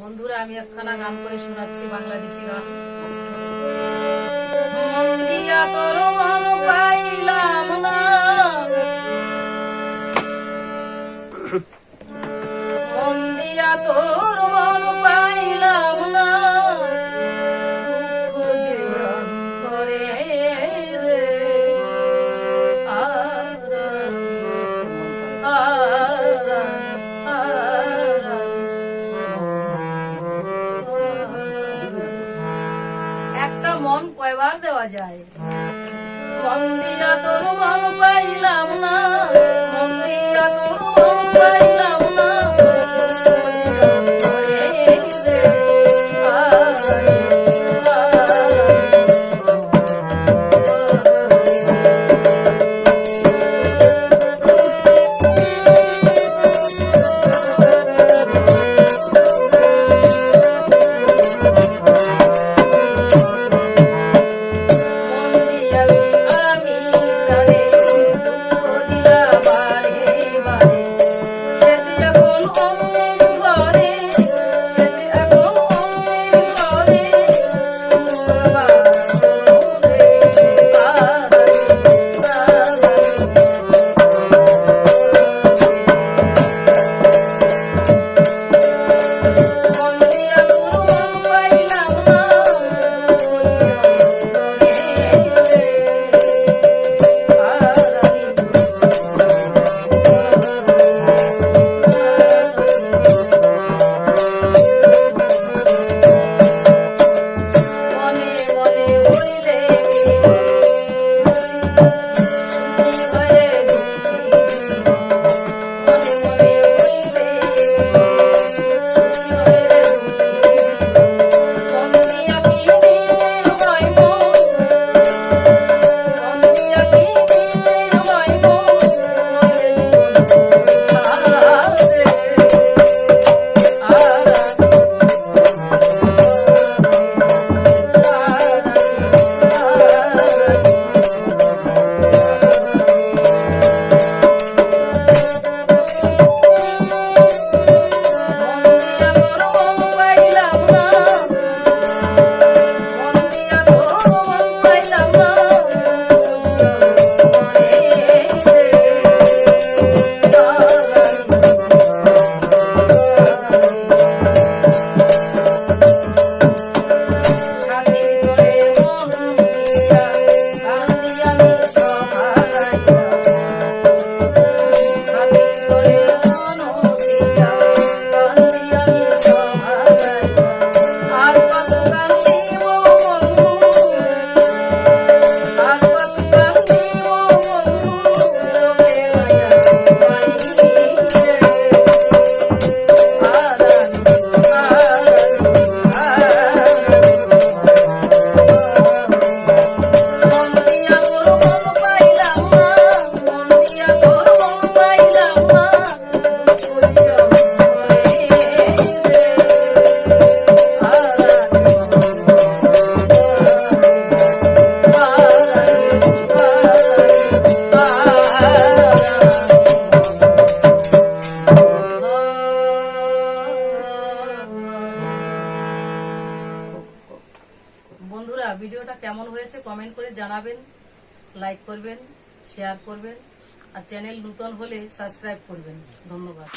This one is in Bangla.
বন্ধুরা আমি একখানা গান করে শোনাচ্ছি, বাংলাদেশি গান। মন দিয়া তোর মন পাইলাম না, মন দিয়া তোর মন পাইলাম না, দুঃখ যে অন্তরে রে একটা মন কয়বার দেওয়া যায়? মন দিয়া তোর মন পাইলাম না, মন দিয়া তোর মন পাইলাম না, বন্ধুরা ভিডিওটা কেমন হয়েছে কমেন্ট করে জানাবেন, লাইক করবেন, শেয়ার করবেন, আর চ্যানেল নতুন হলে সাবস্ক্রাইব করবেন। ধন্যবাদ।